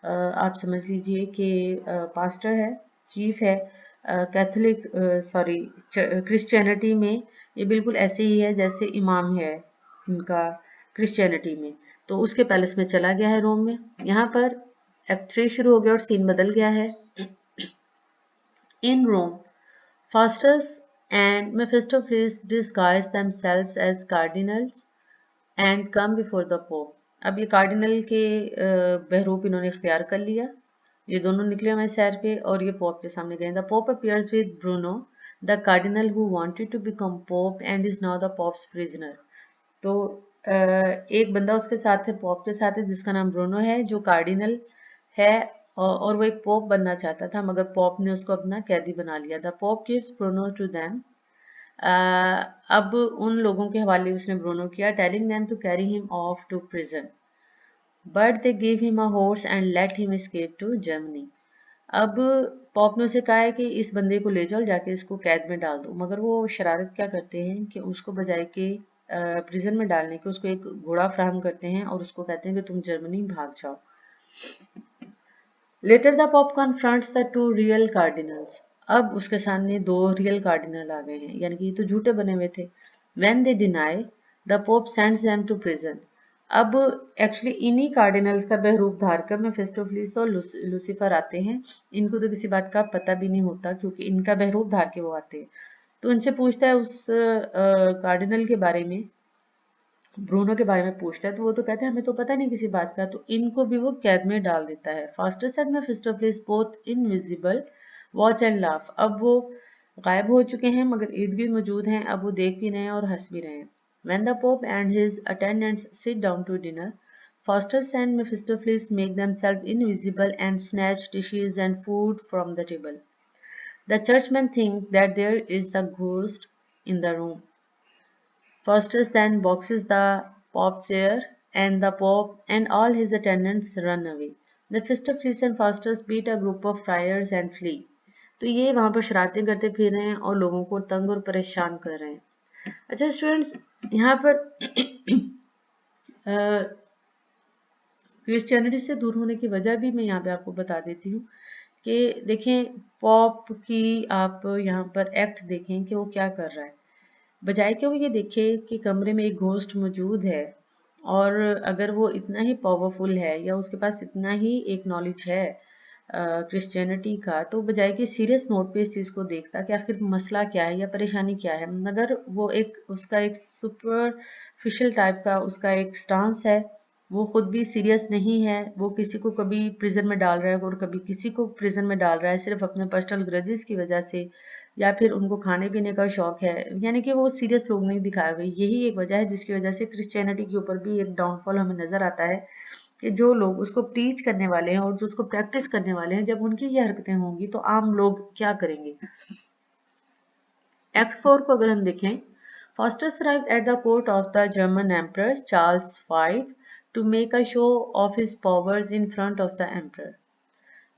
आप समझ लीजिए कि पास्टर है, चीफ है कैथोलिक, सॉरी, क्रिश्चियनिटी में ये बिल्कुल ऐसे ही है जैसे इमाम है इनका क्रिश्चियनिटी में। तो उसके पैलेस में चला गया है रोम में। यहाँ पर एक्ट 3 शुरू हो गया और सीन बदल गया है। In Rome, Faustus and Mephistopheles disguise themselves as cardinals and come before the Pope। अब ये कार्डिनल के बहरूप इन्होंने इख्तियार कर लिया। ये दोनों निकले हमारे सैर पे और ये पोप के सामने गए। The pope appears with Bruno, the cardinal who wanted to become pope and is now the pope's prisoner. तो एक बंदा उसके साथ है, पॉप के साथ है, जिसका नाम ब्रूनो है, जो कार्डिनल है, और वो एक पोप बनना चाहता था, मगर पॉप ने उसको अपना कैदी बना लिया। The pope gives Bruno to them. अब उन लोगों के हवाले उसने ब्रूनो किया, telling them to carry him off to prison, but they give him a horse and let him escape to Germany. अब पॉप ने उसे कहा है कि इस बंदे को ले जाओ, जाके इसको कैद में डाल दो, मगर वो शरारत क्या करते हैं कि उसको बजाय के प्रिजन में डालने के उसको एक घोड़ा फ्राहम करते हैं और उसको कहते हैं कि तुम जर्मनी भाग जाओ। Later the pope confronts the two real cardinals. अब उसके सामने दो रियल कार्डिनल आ गए हैं, यानी कि ये तो झूठे बने हुए थे। When they deny, the pope sends them to prison. अब एक्चुअली इन्हीं कार्डिनल्स का बहरूप धारकर मेफिस्टोफेलिस और लूसीफर आते हैं। इनको तो किसी बात का पता भी नहीं होता, क्योंकि इनका बहरूप धार के वो आते हैं। तो उनसे पूछता है उस कार्डिनल के बारे में, ब्रूनो के बारे में पूछता है, तो वो तो कहते हैं हमें तो पता नहीं किसी बात का। तो इनको भी वो कैद में डाल देता है। Faustus and Mephistopheles both invisible watch and laugh. अब वो गायब हो चुके हैं मगर इर्द गिर्द मौजूद हैं। अब वो देख भी रहे हैं और हंस भी रहे हैं। When the Pope and his attendants sit down to dinner, Faustus and Mephistopheles make themselves invisible and snatch dishes and food from the table. The churchmen think that there is a ghost in the room. Faustus then boxes the Pope's ear, and the Pope and all his attendants run away. Mephistopheles and Faustus beat a group of friars and flee. तो ये वहां पर शरारतें करते फिर रहे हैं और लोगों को तंग और परेशान कर रहे हैं। अच्छा स्टूडेंट्स, यहाँ पर क्रिश्चियनिटी से दूर होने की वजह भी मैं यहाँ पे आपको बता देती हूँ कि देखें पॉप की आप यहाँ पर एक्ट देखें कि वो क्या कर रहा है। बजाय कि वो ये देखे कि कमरे में एक घोस्ट मौजूद है, और अगर वो इतना ही पावरफुल है या उसके पास इतना ही एक नॉलेज है क्रिश्चियनिटी का, तो बजाय कि सीरियस नोट पे इस चीज़ को देखता कि आखिर मसला क्या है या परेशानी क्या है, मगर वो एक उसका एक सुपरफिशियल टाइप का उसका एक स्टांस है। वो खुद भी सीरियस नहीं है, वो किसी को कभी प्रिजन में डाल रहा है और कभी किसी को प्रिजन में डाल रहा है, सिर्फ अपने पर्सनल ग्रजेस की वजह से या फिर उनको खाने पीने का शौक है, यानी कि वो सीरियस लोग नहीं दिखाए हुए। यही एक वजह है जिसकी वजह से क्रिश्चियनिटी के ऊपर भी एक डाउनफॉल हमें नजर आता है कि जो लोग उसको प्रीच करने वाले हैं और जो उसको प्रैक्टिस करने वाले हैं, जब उनकी ये हरकतें होंगी तो आम लोग क्या करेंगे। एक्ट 4 को अगर हम देखें, Faustus arrived at the court of the German Emperor Charles V to make a show of his powers in front of the emperor.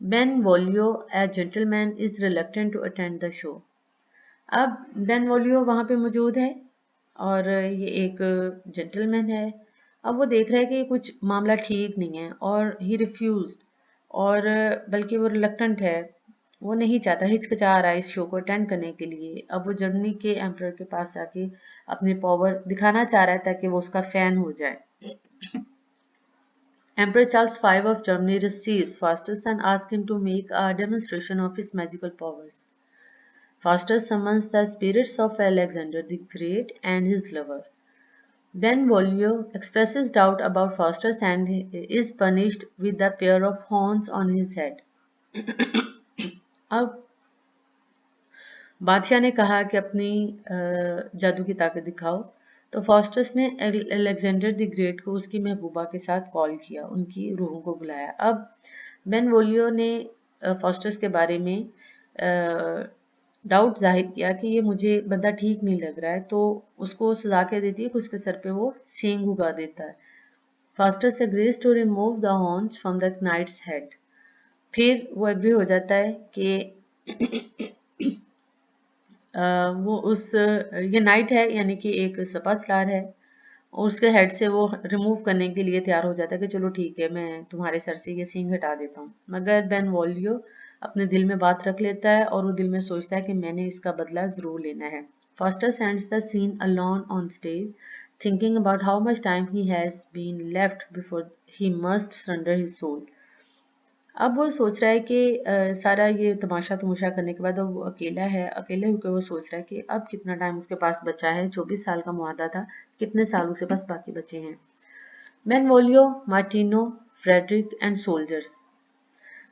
Benvolio, a gentleman, is reluctant to attend the show. अब बेनवोलियो वहाँ पे मौजूद है और ये एक gentleman है। अब वो देख रहा है कि कुछ मामला ठीक नहीं है और ही रिफ्यूज, और बल्कि वो रिलक्टेंट है, वो नहीं चाहता, हिचकिचा रहा है इस शो को अटेंड करने के लिए। अब वो जर्मनी के एम्परर के पास जाके अपने पावर दिखाना चाह रहा है ताकि वो उसका फैन हो जाए। Emperor Charles V of Germany receives Faustus and asks him to make a demonstration of his magical powers. Faustus summons the spirits of Alexander the Great and his lover. Benvolio expresses doubt about Faustus and is punished with a pair of horns on his head. अब बादशाह ने कहा कि अपनी जादू की ताकत दिखाओ, तो फॉस्टस ने अलेक्जेंडर द ग्रेट को उसकी महबूबा के साथ कॉल किया, उनकी रूहों को बुलाया। अब बेनवोलियो ने फॉस्टस के बारे में डाउट जाहिर किया कि ये मुझे बंदा ठीक नहीं लग रहा है, तो उसको सजा के देती है कि उसके सर पे वो सींग उगा देता है। Faustus agrees to remove the horns from the knight's head. फिर वो एग्री हो जाता है कि वो उस ये नाइट है, यानी कि एक सपा सलार है, और उसके हेड से वो रिमूव करने के लिए तैयार हो जाता है कि चलो ठीक है, मैं तुम्हारे सर से ये सींग हटा देता हूँ। मगर बेनवोलियो अपने दिल में बात रख लेता है और वो दिल में सोचता है कि मैंने इसका बदला जरूर लेना है। Faustus ends the scene alone on stage, thinking about how much time he has been left before he must surrender his soul. अब वो सोच रहा है कि सारा ये तमाशा तमाशा करने के बाद अब वो अकेला है, अकेले होकर वो सोच रहा है कि अब कितना टाइम उसके पास बचा है। 24 साल का मुआहदा था, कितने साल उसके पास बाकी बचे हैं। बेनवोलियो, मार्टिनो, फ्रेडरिक एंड सोल्जर्स,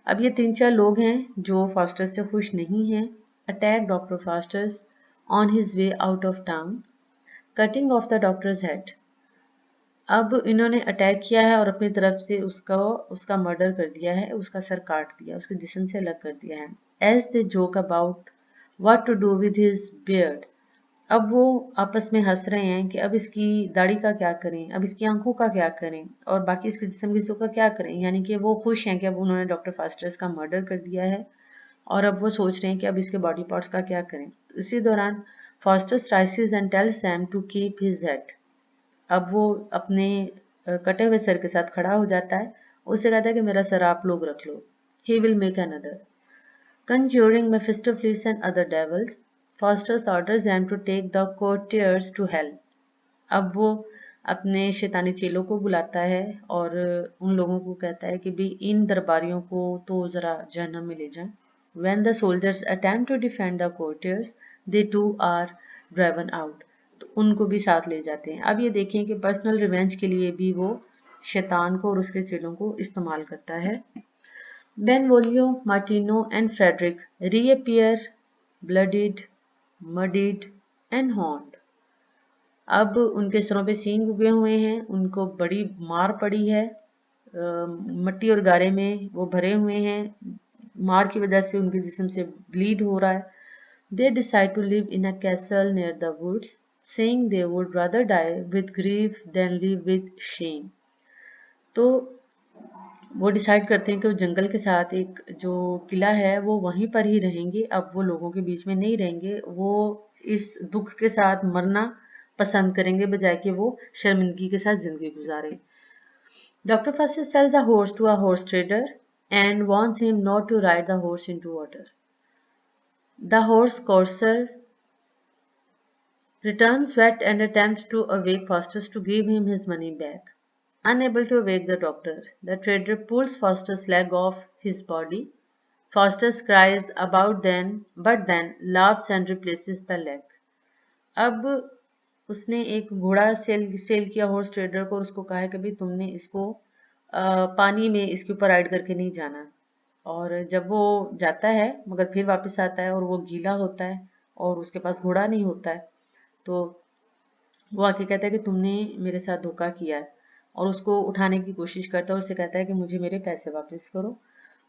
अब ये 3-4 लोग हैं जो फास्टस से खुश नहीं हैं। Attack doctor Faustus on his way out of town, cutting of the doctors head. अब इन्होंने अटैक किया है और अपनी तरफ से उसका मर्डर कर दिया है, उसका सर काट दिया, उसके जिस्म से अलग कर दिया है। As they joke about what to do with his beard, अब वो आपस में हंस रहे हैं कि अब इसकी दाढ़ी का क्या करें, अब इसकी आंखों का क्या करें, और बाकी इसके जिस्म के हिस्सों का क्या करें। यानी कि वो खुश हैं कि अब उन्होंने डॉक्टर फास्टस का मर्डर कर दिया है और अब वो सोच रहे हैं कि अब इसके बॉडी पार्ट्स का क्या करें। इसी दौरान Faustus rises and tells Sam to keep his head, अब वो अपने कटे हुए सर के साथ खड़ा हो जाता है, उससे कहता है कि मेरा सर आप लोग रख लो। He will make another conjuring Mephistopheles and other devils. Faustus orders them to take the courtiers to hell. अब वो अपने शैतानी चेलों को बुलाता है और उन लोगों को कहता है कि भी इन दरबारियों को तो जरा जहन्नम में ले जाएं। When the soldiers attempt to defend the courtiers, they too are driven out. तो उनको भी साथ ले जाते हैं। अब ये देखें कि पर्सनल रिवेंज के लिए भी वो शैतान को और उसके चेलों को इस्तेमाल करता है। Benvolio, Martino and Frederick reappear bloodied, muddied and horned. अब उनके सरों पे सींग उगे हुए हैं, उनको बड़ी मार पड़ी है, मट्टी और गारे में वो भरे हुए हैं, मार की वजह से उनके जिस्म से ब्लीड हो रहा है। They decide to live in a castle near the woods, saying they would rather die with grief than live with shame. तो वो डिसाइड करते हैं कि वो जंगल के साथ एक जो किला है वो वहीं पर ही रहेंगे। अब वो लोगों के बीच में नहीं रहेंगे, वो इस दुख के साथ मरना पसंद करेंगे बजाय कि वो शर्मिंदगी के साथ जिंदगी गुजारे। Doctor first sells a horse to a horse trader and warns him not to ride the horse into water. The horse courser returns wet and attempts to awake Faustus to give him his money back. Unable to awake the doctor, the trader pulls Faustus' leg off his body. Faustus cries about but then laughs and replaces the leg. अब उसने एक घोड़ा cell किया horse trader को और उसको कहा है कि भाई तुमने इसको पानी में इसके ऊपर राइड करके नहीं जाना। और जब वो जाता है मगर फिर वापस आता है और वो गीला होता है और उसके पास घोड़ा नहीं होता है। तो वो आके कहता है कि तुमने मेरे साथ धोखा किया है, और उसको उठाने की कोशिश करता है और उससे कहता है कि मुझे मेरे पैसे वापस करो,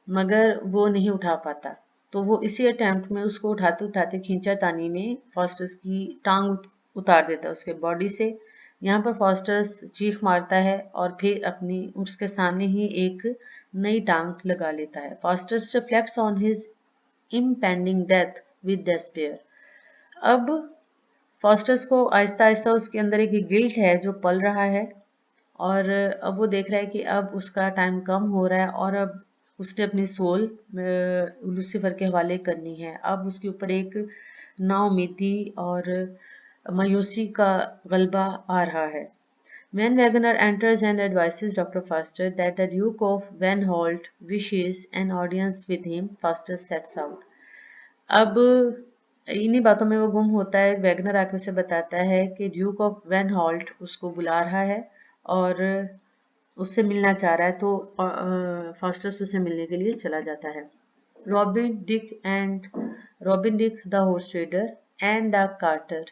मगर वो नहीं उठा पाता। तो वो इसी अटेम्प्ट में उसको उठाते उठाते खींचातानी में फॉस्टर्स की टांग उतार देता है उसके बॉडी से। यहाँ पर फॉस्टर्स चीख मारता है और फिर अपनी उसके सामने ही एक नई टांग लगा लेता है। Fosters reflects on his impending death with despair. अब फॉस्टर्स को आहिस्ता आहिस्ता उसके अंदर एक गिल्ट है जो पल रहा है, और अब वो देख रहा है कि अब उसका टाइम कम हो रहा है और अब उसने अपनी सोल लूसीफर के हवाले करनी है। अब उसके ऊपर एक नाउमीदी और मायूसी का गलबा आ रहा है। When Wegener enters and advises Dr. Foster that the Duke of Van Holt wishes an audience with him, Foster sets out. अब इन्हीं बातों में वो गुम होता है। वैगनर आके उसे बताता है कि ड्यूक ऑफ वैन हॉल्ट उसको बुला रहा है और उससे मिलना चाह रहा है, तो फास्टर्स उसे मिलने के लिए चला जाता है। Robin Dick the horse trader and the carter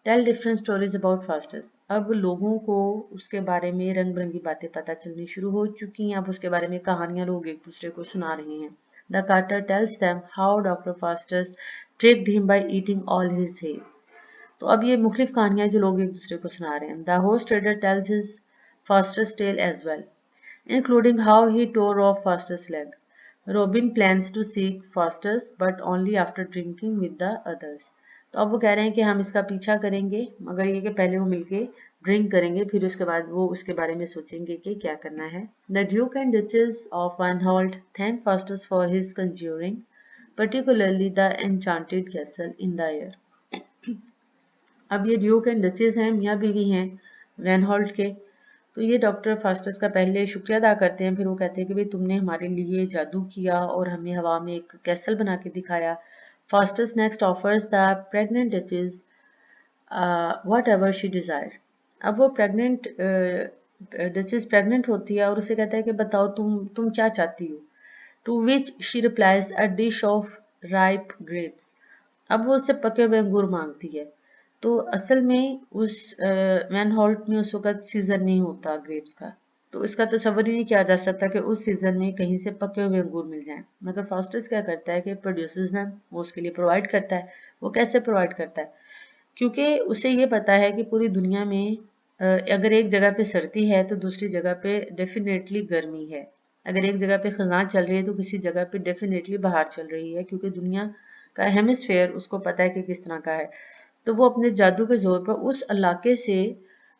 tell different stories about Faustus. अब लोगों को उसके बारे में रंग बिरंगी बातें पता चलनी शुरू हो चुकी हैं। अब उसके बारे में कहानियां लोग एक दूसरे को सुना रहे हैं। The carter tells them how doctor Faustus tricked him by eating all his hay. तो अब ये मुख्तलिफ कहानियां जो लोग एक दूसरे को सुना रहे हैं। The horse trader tells his Faustus tale as well, including how he tore off Foster's leg. Robin plans to seek Foster's but only after drinking with the others. तो अब वो कह रहे हैं कि हम इसका पीछा करेंगे, मगर ये कि पहले वो मिलके ड्रिंक करेंगे, फिर उसके बाद वो उसके बारे में सोचेंगे कि क्या करना है। The Duke and Duchess of Anhalt thank Foster's for his conjuring, particularly the enchanted castle in the air. अब ये ड्यूक एंड डचेस हैं, मियाँ बीवी हैं वैन हॉल्ट के। तो ये डॉक्टर फास्टर्स का पहले शुक्रिया अदा करते हैं, फिर वो कहते हैं कि भाई तुमने हमारे लिए जादू किया और हमें हवा में एक कैसल बना के दिखाया। Faustus next offers the pregnant duchess whatever she desire. अब वो प्रेग्नेंट डचेस प्रेग्नेंट होती है और उसे कहता है कि बताओ तुम क्या चाहती हो। To which she replies a dish of ripe grapes. अब वो उससे पके हुए अंगूर मांगती है। तो असल में उस वैन हॉल्ट में उस वक्त सीजन नहीं होता ग्रेप्स का, तो इसका तस्वर ही नहीं किया जा सकता कि उस सीजन में कहीं से पके हुए अंगूर मिल जाएं। मगर फास्टर्स क्या करता है कि प्रोड्यूसर्स हैं वो उसके लिए प्रोवाइड करता है। वो कैसे प्रोवाइड करता है? क्योंकि उसे ये पता है कि पूरी दुनिया में अगर एक जगह पे सर्दी है तो दूसरी जगह पे डेफिनेटली गर्मी है। अगर एक जगह पे खज़ां चल रही है तो किसी जगह पे डेफिनेटली बहार चल रही है, क्योंकि दुनिया का हेमिस्फेयर उसको पता है कि किस तरह का है। तो वो अपने जादू के ज़ोर पर उस इलाके से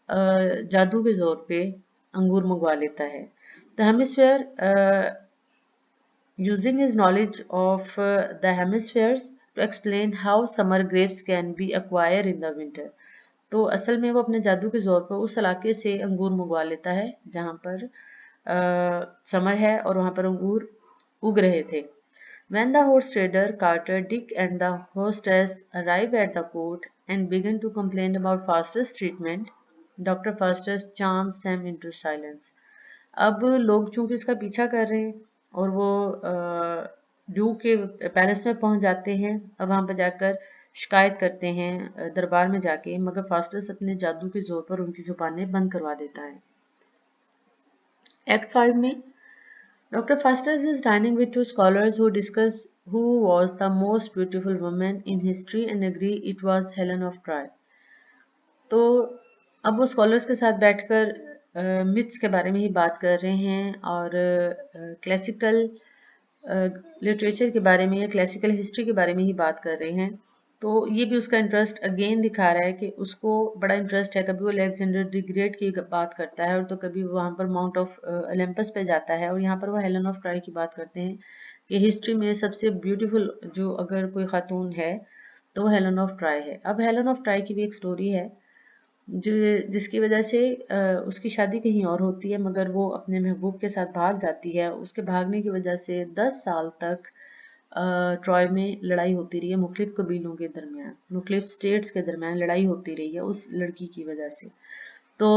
जादू के ज़ोर पे अंगूर मंगवा लेता है। The hemisphere using his knowledge of the hemispheres to explain how summer grapes can be acquired in the winter. तो असल में वो अपने जादू के जोर पर उस इलाके से अंगूर मंगवा लेता है जहाँ पर समर है और वहाँ पर अंगूर उग रहे थे। When the horse trader, Carter, Dick and the hostess arrive at the court and begin to complain about Foster's treatment, Dr. Foster charms them into silence. अब लोग चूंकि उसका पीछा कर रहे हैं और वो ड्यू के पैलेस में पहुंच जाते हैं। अब वहां पर जाकर शिकायत करते हैं दरबार में जाके, मगर फास्टर्स अपने जादू के जोर पर उनकी जुबानें बंद करवा देता है। एक्ट 5 में doctor fosters is dining with two scholars who discuss who was the most beautiful woman in history and agree it was Helen of Troy. तो अब वो स्कॉलर्स के साथ बैठकर मिथ्स के बारे में ही बात कर रहे हैं और क्लासिकल लिटरेचर के बारे में या क्लासिकल हिस्ट्री के बारे में ही बात कर रहे हैं। तो ये भी उसका इंटरेस्ट अगेन दिखा रहा है कि उसको बड़ा इंटरेस्ट है। कभी वो अलेक्जेंडर द ग्रेट की बात करता है और तो कभी वो वहाँ पर माउंट ऑफ ओलंपस पे जाता है, और यहाँ पर वो हेलन ऑफ ट्रॉय की बात करते हैं कि हिस्ट्री में सबसे ब्यूटीफुल जो अगर कोई खातून है तो वो हेलन ऑफ ट्रॉय है। अब हेलन ऑफ ट्रॉय की भी एक स्टोरी है जो जिसकी वजह से उसकी शादी कहीं और होती है, मगर वो अपने महबूब के साथ भाग जाती है। उसके भागने की वजह से 10 साल तक ट्रॉय में लड़ाई होती रही है। मुख्तलिफ कबीलों के दरमियान, मुख्तलिफ स्टेट्स के दरमियान लड़ाई होती रही है उस लड़की की वजह से। तो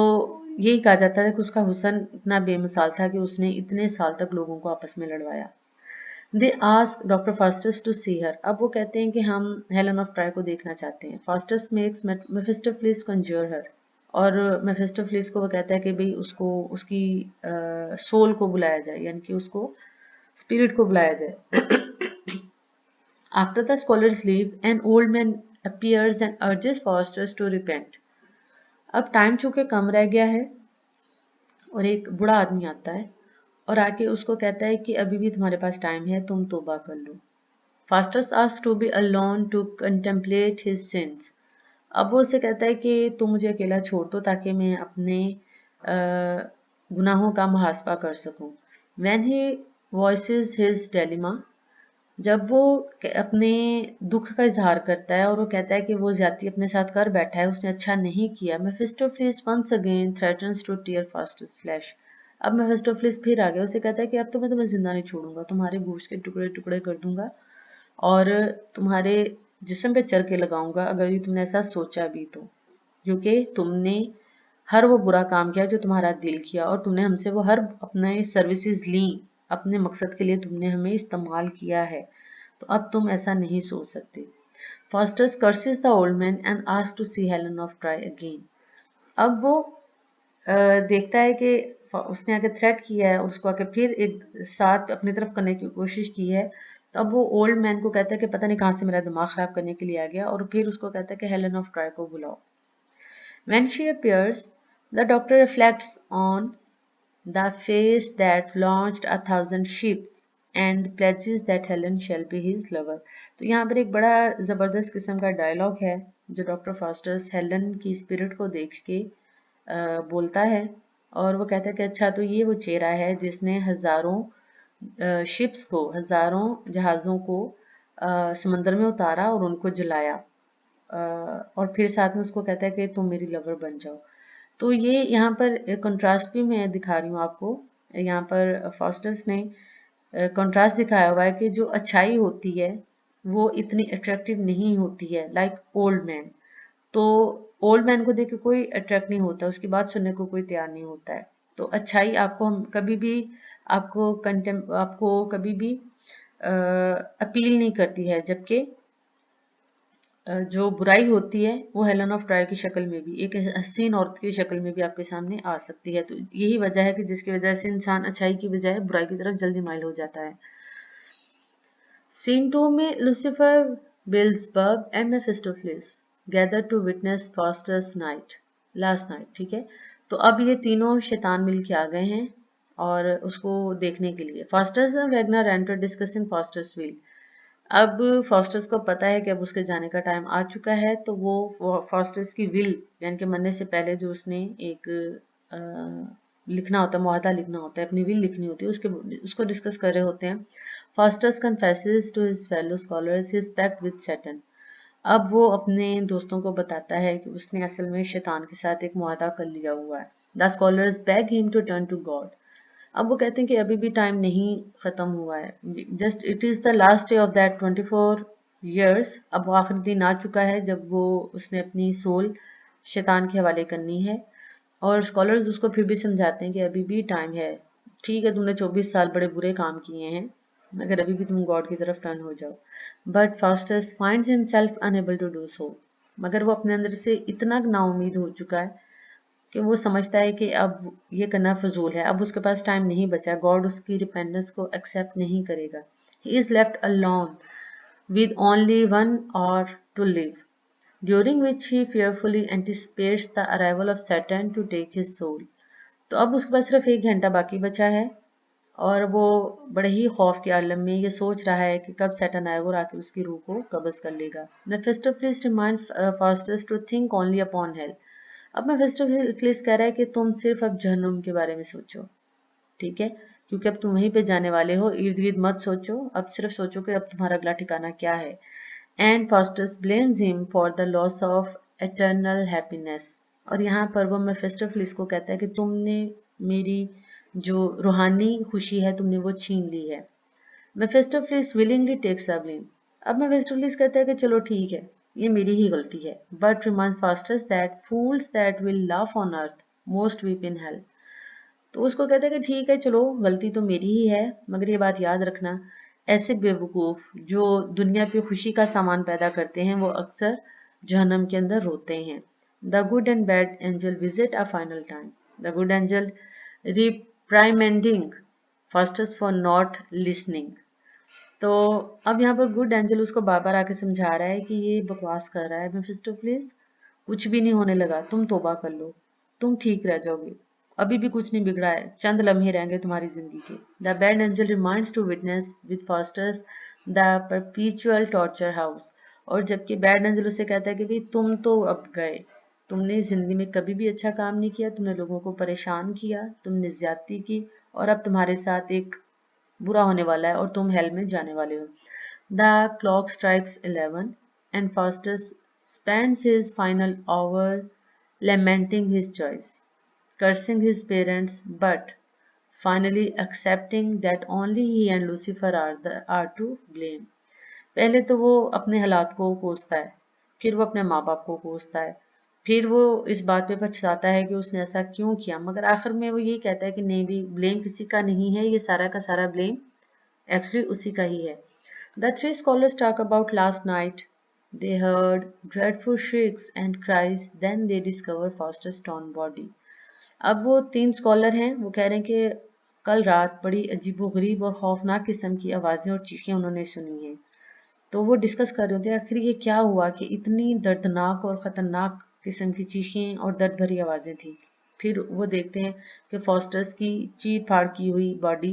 यही कहा जाता है कि उसका हुस्न इतना बेमिसाल था कि उसने इतने साल तक लोगों को आपस में लड़वाया। They ask doctor Faustus to see her. अब वो कहते हैं कि हम हेलन ऑफ ट्राय को देखना चाहते हैं। फास्टस मेक्स मेफिस्टोफेलिस कॉन्ज्यूर हर, और मेफिस्टोफेलिस को वो कहता है कि भाई उसको उसकी सोल को बुलाया जाए, यानी कि उसको स्पिरिट को बुलाया जाए। After the scholars leave an old man appears and urges Faustus to repent। अब टाइम चूंकि कम रह गया है और एक बूढ़ा आदमी आता है और आके उसको कहता है कि अभी भी तुम्हारे पास टाइम है, तुम तौबा कर लो। Faustus asks to be alone to contemplate his sins. अब वो उसे कहता है कि तुम मुझे अकेला छोड़ दो ताकि मैं अपने गुनाहों का मुहासबा कर सकूं। When he voices his dilemma, जब वो अपने दुख का इजहार करता है और वो कहता है कि वो ज्यादती अपने साथ कर बैठा है, उसने अच्छा नहीं किया, Mephistopheles once again threatens to tear Faustus flesh. अब मेफिस्टोफेलिस फिर आ गया, उसे कहता है कि अब तो मैं तुम्हें जिंदा नहीं छोड़ूंगा, तुम्हारे गोश्त के टुकड़े टुकड़े कर दूंगा और तुम्हारे जिस्म पे चर के लगाऊंगा अगर ये तुमने ऐसा सोचा भी तो, क्योंकि तुमने हर वो बुरा काम किया जो तुम्हारा दिल किया और तुमने हमसे वो हर अपने सर्विसेज ली, अपने मकसद के लिए तुमने हमें इस्तेमाल किया है, तो अब तुम ऐसा नहीं सोच सकते। Faustus curses the old man and asks to see Helen of Troy again. अब वो देखता है कि उसने आके थ्रेट किया है और उसको आके फिर एक साथ अपनी तरफ करने की कोशिश की है, तो अब वो ओल्ड मैन को कहता है कि पता नहीं कहाँ से मेरा दिमाग खराब करने के लिए आ गया, और फिर उसको कहता है कि हेलन ऑफ ट्राय को बुलाओ। When she appears, the doctor reflects on the face that launched 1,000 ships and pledges that Helen shall be his lover। तो यहाँ पर एक बड़ा ज़बरदस्त किस्म का डायलॉग है जो डॉक्टर फास्टर्स हेलन की स्पिरिट को देख के बोलता है, और वो कहता है कि अच्छा तो ये वो चेहरा है जिसने हजारों शिप्स को, हजारों जहाज़ों को समंदर में उतारा और उनको जलाया, और फिर साथ में उसको कहता है कि तुम मेरी लवर बन जाओ। तो ये यहाँ पर कंट्रास्ट भी मैं दिखा रही हूँ आपको। यहाँ पर फास्टस ने कंट्रास्ट दिखाया हुआ है कि जो अच्छाई होती है वो इतनी अट्रैक्टिव नहीं होती है, लाइक ओल्ड मैन। तो ओल्ड मैन को देख के कोई अट्रैक्ट नहीं होता, उसकी बात सुनने को कोई तैयार नहीं होता है। तो अच्छाई आपको हम कभी भी आपको कभी भी अपील नहीं करती है, जबकि जो बुराई होती है वो हेलन ऑफ ट्राय की शक्ल में भी, एक हसीन औरत की शक्ल में भी आपके सामने आ सकती है। तो यही वजह है कि जिसकी वजह से इंसान अच्छाई की बजाय बुराई की तरफ जल्दी माइल हो जाता है। सीन 2 में Lucifer, Beelzebub and Mephistopheles gather to witness Faustus night last night. ठीक है, तो अब ये तीनों शैतान मिल के आ गए हैं और उसको देखने के लिए। Faustus and Wagner enter discussing Faustus will. अब फॉस्टर्स को पता है कि अब उसके जाने का टाइम आ चुका है, तो वो फॉस्टर्स की विल यानी कि मरने से पहले जो उसने एक लिखना होता है, मुआहदा लिखना होता है, अपनी विल लिखनी होती है, उसको डिस्कस कर रहे होते हैं। Faustus confesses to his fellow scholars his pact with Satan. अब वो अपने दोस्तों को बताता है कि उसने असल में शैतान के साथ एक मुआहदा कर लिया हुआ है। The scholars beg him to turn to God. अब वो कहते हैं कि अभी भी टाइम नहीं खत्म हुआ है, just it is the last day of that 24 years। अब वो आखिरी दिन आ चुका है जब वो उसने अपनी सोल शैतान के हवाले करनी है, और स्कॉलर्स उसको फिर भी समझाते हैं कि अभी भी टाइम है, ठीक है तुमने 24 साल बड़े बुरे काम किए हैं, मगर अभी भी तुम गॉड की तरफ टर्न हो जाओ। But Faustus finds himself unable to do so. मगर वो अपने अंदर से इतना नाउम्मीद हो चुका है कि वो समझता है कि अब ये करना फजूल है, अब उसके पास टाइम नहीं बचा, गॉड उसकी रिपेंडेंस को एक्सेप्ट नहीं करेगा। He is left alone with only 1 hour to live, during which he fearfully anticipates the arrival of Saturn to take his soul। तो अब उसके पास सिर्फ 1 घंटा बाकी बचा है और वो बड़े ही खौफ के आलम में ये सोच रहा है कि कब सैटर्न आएगा और आके उसकी रूह को कब्ज कर लेगा। Mephistopheles reminds Faustus to think only upon hell. अब मेफिस्टोफेलिस कह रहा है कि तुम सिर्फ अब जहन्नुम के बारे में सोचो, ठीक है, क्योंकि अब तुम वहीं पे जाने वाले हो, इर्द गिर्द मत सोचो, अब सिर्फ सोचो कि अब तुम्हारा अगला ठिकाना क्या है। And Faustus blames him for the loss of eternal happiness. और यहाँ पर वो मेफिस्टोफेलिस को कहता है कि तुमने मेरी जो रूहानी खुशी है तुमने वो छीन ली है। मेफिस्टोफेलिस विलिंगली टेक्स द ब्लेम। अब मेफिस्टोफेलिस कहता है कि चलो ठीक है, ये मेरी ही गलती है, but reminds Faustus that fools that will laugh on earth most weep in hell. तो उसको कहता है कि ठीक है चलो गलती तो मेरी ही है, मगर ये बात याद रखना ऐसे बेवकूफ़ जो दुनिया पे खुशी का सामान पैदा करते हैं वो अक्सर जहन्नम के अंदर रोते हैं। The good and bad angel visit a final time. The good angel reprimanding Faustus for not listening. तो अब यहाँ पर गुड एंजल उसको बार बार आके समझा रहा है कि ये बकवास कर रहा है मेफिस्टो प्लीज, कुछ भी नहीं होने लगा, तुम तौबा कर लो, तुम ठीक रह जाओगे, अभी भी कुछ नहीं बिगड़ा है, चंद लम्हे रहेंगे तुम्हारी जिंदगी के। The bad angel reminds to witness with Faustus the perpetual torture house. और जबकि बैड एंजल उसे कहता है कि भाई तुम तो अब गए, तुमने जिंदगी में कभी भी अच्छा काम नहीं किया, तुमने लोगों को परेशान किया, तुमने ज्यादती की, और अब तुम्हारे साथ एक बुरा होने वाला है और तुम हेल में जाने वाले हो। The clock strikes 11 and Faustus spends his final hour lamenting his choice, cursing his parents, but finally accepting that only he and Lucifer are to blame. पहले तो वो अपने हालात को कोसता है, फिर वो अपने माँ बाप को कोसता है, फिर वो इस बात पे पछताता है कि उसने ऐसा क्यों किया, मगर आखिर में वो यही कहता है कि नहीं भी, ब्लेम किसी का नहीं है, ये सारा का सारा ब्लेम एक्चुअली उसी का ही है। The three scholars talk about last night. They heard dreadful shrieks and cries, then they discover Foster's torn body. अब वो तीन स्कॉलर हैं, वो कह रहे हैं कि कल रात बड़ी अजीबोगरीब और खौफनाक किस्म की आवाज़ें और चीखें उन्होंने सुनी हैं। तो वो डिस्कस कर रहे होते हैं आखिर ये क्या हुआ कि इतनी दर्दनाक और ख़तरनाक किस्म की चीखें और दर्द भरी आवाज़ें थी। फिर वो देखते हैं कि फॉस्टर्स की चीर फाड़ की हुई बॉडी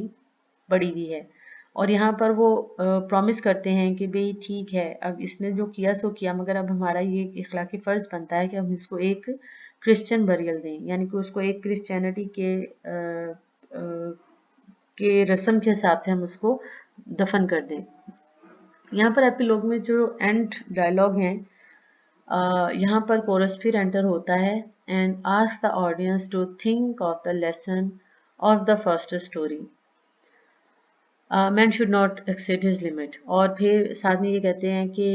पड़ी हुई है, और यहाँ पर वो प्रॉमिस करते हैं कि भाई ठीक है, अब इसने जो किया सो किया, मगर अब हमारा ये इखलाकी फ़र्ज़ बनता है कि हम इसको एक क्रिश्चियन बरियल दें, यानी कि उसको एक क्रिश्चियनिटी के रस्म के हिसाब से हम उसको दफन कर दें। यहाँ पर एपिलॉग में जो एंड डायलॉग हैं, यहाँ पर कोरस फिर एंटर होता है and ask the audience to think of the lesson of the first story, man should not exceed his limit. और फिर साथ में ये कहते हैं कि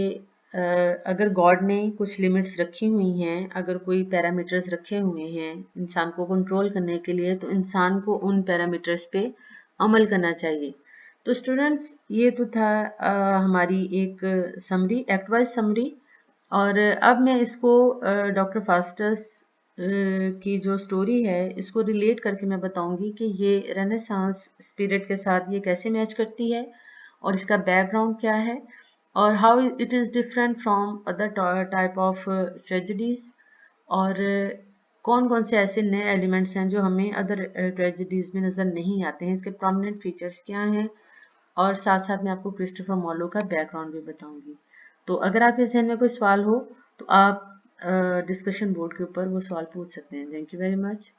अगर गॉड ने कुछ लिमिट्स रखी हुई हैं, अगर कोई पैरामीटर्स रखे हुए हैं इंसान को कंट्रोल करने के लिए, तो इंसान को उन पैरामीटर्स पे अमल करना चाहिए। तो स्टूडेंट्स, ये तो था हमारी एक समरी, एक्ट वाइज समरी। और अब मैं इसको डॉक्टर फास्टस की जो स्टोरी है इसको रिलेट करके मैं बताऊंगी कि ये रेनेसांस स्पिरिट के साथ ये कैसे मैच करती है, और इसका बैकग्राउंड क्या है, और how it is different from other type of tragedies, और कौन कौन से ऐसे नए एलिमेंट्स हैं जो हमें अदर ट्रेजेडीज में नज़र नहीं आते हैं, इसके प्रोमिनेंट फीचर्स क्या हैं, और साथ साथ मैं आपको क्रिस्टोफर मॉलो का बैकग्राउंड भी बताऊंगी। तो अगर आपके जहन में कोई सवाल हो तो आप डिस्कशन बोर्ड के ऊपर वो सवाल पूछ सकते हैं। Thank you very much.